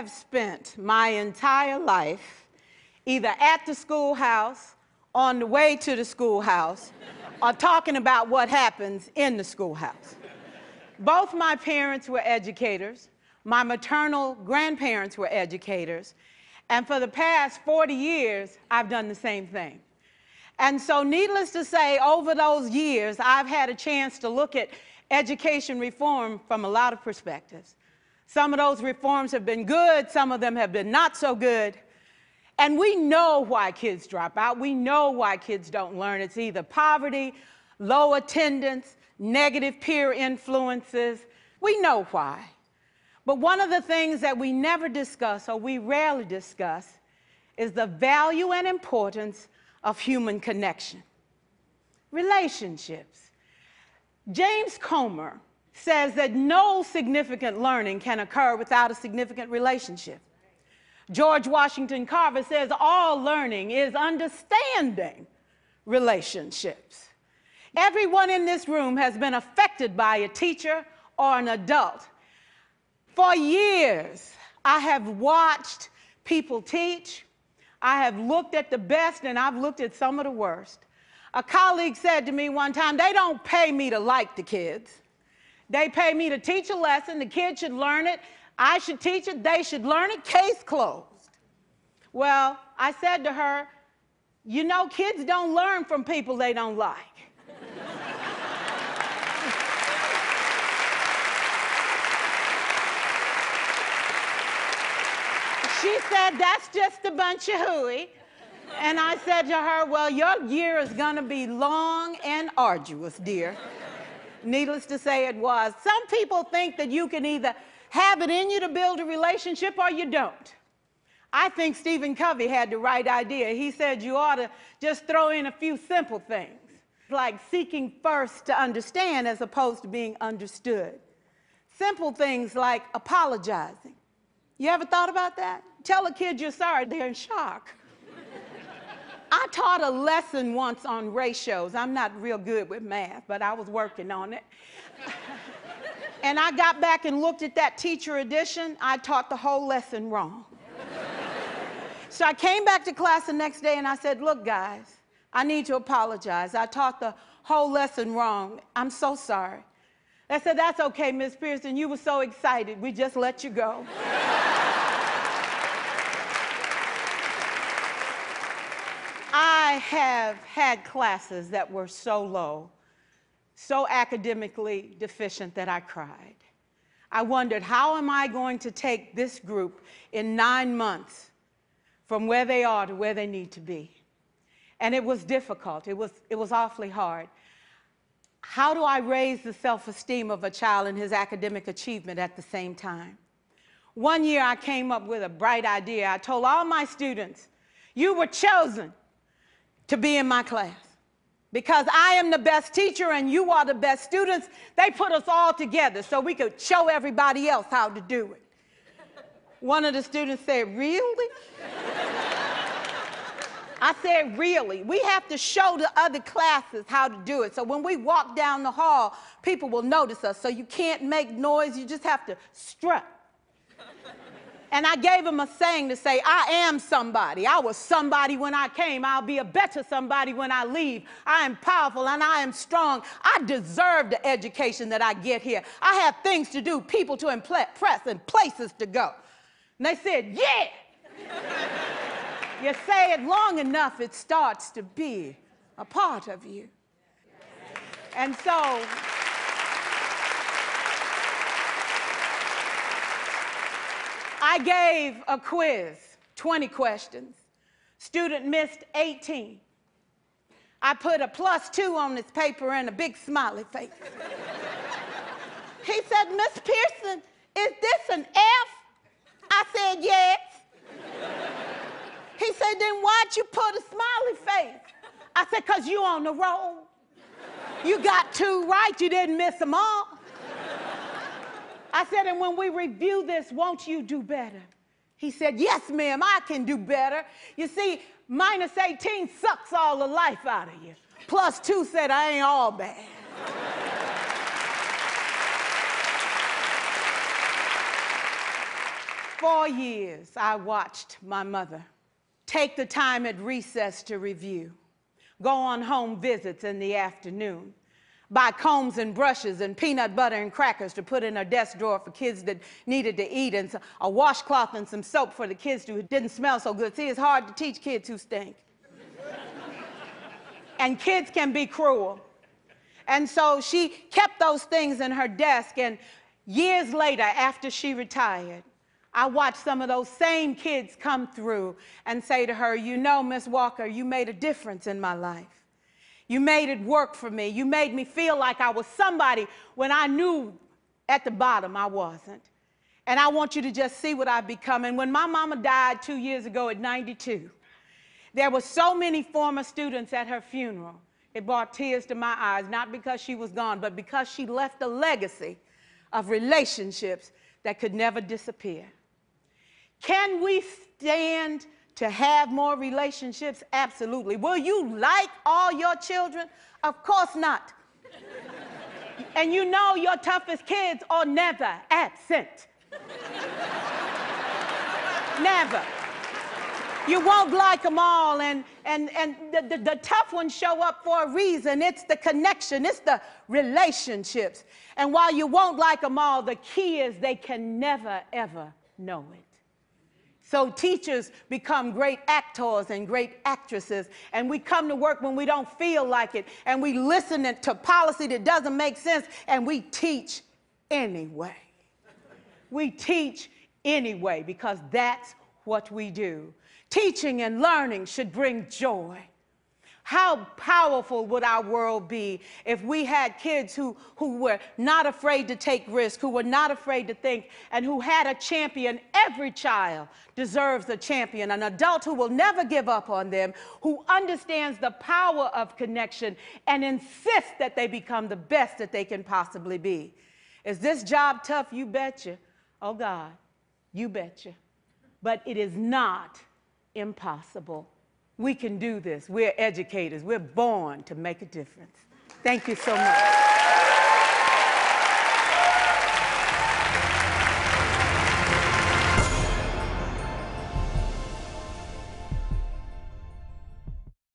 have spent my entire life either at the schoolhouse, on the way to the schoolhouse, or talking about what happens in the schoolhouse. Both my parents were educators. My maternal grandparents were educators. And for the past 40 years, I've done the same thing. And so needless to say, over those years, I've had a chance to look at education reform from a lot of perspectives. Some of those reforms have been good, some of them have been not so good. And we know why kids drop out. We know why kids don't learn. It's either poverty, low attendance, negative peer influences. We know why. But one of the things that we never discuss, or we rarely discuss, is the value and importance of human connection. Relationships. James Comer says that no significant learning can occur without a significant relationship. George Washington Carver says all learning is understanding relationships. Everyone in this room has been affected by a teacher or an adult. For years, I have watched people teach. I have looked at the best and I've looked at some of the worst. A colleague said to me one time, they don't pay me to like the kids. They pay me to teach a lesson. The kids should learn it. I should teach it. They should learn it. Case closed. Well, I said to her, you know, kids don't learn from people they don't like. She said, that's just a bunch of hooey. And I said to her, well, your year is going to be long and arduous, dear. Needless to say, it was. Some people think that you can either have it in you to build a relationship or you don't. I think Stephen Covey had the right idea. He said you ought to just throw in a few simple things, like seeking first to understand as opposed to being understood. Simple things like apologizing. You ever thought about that? Tell a kid you're sorry, they're in shock. I taught a lesson once on ratios. I'm not real good with math, but I was working on it. And I got back and looked at that teacher edition. I taught the whole lesson wrong. So I came back to class the next day and I said, look, guys, I need to apologize. I taught the whole lesson wrong. I'm so sorry. They said, that's okay, Miss Pearson. You were so excited. We just let you go. I have had classes that were so low, so academically deficient that I cried. I wondered, how am I going to take this group in 9 months from where they are to where they need to be? And it was difficult. It was awfully hard. How do I raise the self-esteem of a child and his academic achievement at the same time? One year I came up with a bright idea. I told all my students, you were chosen to be in my class because I am the best teacher and you are the best students. They put us all together so we could show everybody else how to do it. One of the students said, really? I said, really? We have to show the other classes how to do it. So when we walk down the hall, people will notice us. So you can't make noise, you just have to strut. And I gave him a saying to say, I am somebody. I was somebody when I came. I'll be a better somebody when I leave. I am powerful and I am strong. I deserve the education that I get here. I have things to do, people to impress, and places to go. And they said, yeah. You say it long enough, it starts to be a part of you. And so, I gave a quiz, 20 questions. Student missed 18. I put a +2 on this paper and a big smiley face. He said, Miss Pearson, is this an F? I said, yes. He said, then why'd you put a smiley face? I said, because you on the roll. You got 2 right, you didn't miss them all. I said, and when we review this, won't you do better? He said, yes, ma'am, I can do better. You see, -18 sucks all the life out of you. +2 said, I ain't all bad. 4 years, I watched my mother take the time at recess to review, go on home visits in the afternoon, buy combs and brushes and peanut butter and crackers to put in her desk drawer for kids that needed to eat, and a washcloth and some soap for the kids who didn't smell so good. See, it's hard to teach kids who stink. And kids can be cruel. And so she kept those things in her desk, and years later, after she retired, I watched some of those same kids come through and say to her, you know, Miss Walker, you made a difference in my life. You made it work for me. You made me feel like I was somebody when I knew at the bottom I wasn't. And I want you to just see what I've become. And when my mama died 2 years ago at 92, there were so many former students at her funeral. It brought tears to my eyes, not because she was gone, but because she left a legacy of relationships that could never disappear. Can we stand to have more relationships? Absolutely. Will you like all your children? Of course not. And you know your toughest kids are never absent. Never. You won't like them all, and the tough ones show up for a reason. It's the connection, it's the relationships. And while you won't like them all, the key is they can never, ever know it. So teachers become great actors and great actresses, and we come to work when we don't feel like it, and we listen to policy that doesn't make sense, and we teach anyway. We teach anyway because that's what we do. Teaching and learning should bring joy. How powerful would our world be if we had kids who were not afraid to take risks, who were not afraid to think, and who had a champion? Every child deserves a champion, an adult who will never give up on them, who understands the power of connection and insists that they become the best that they can possibly be. Is this job tough? You betcha. Oh God, you betcha. But it is not impossible. We can do this. We're educators. We're born to make a difference. Thank you so much.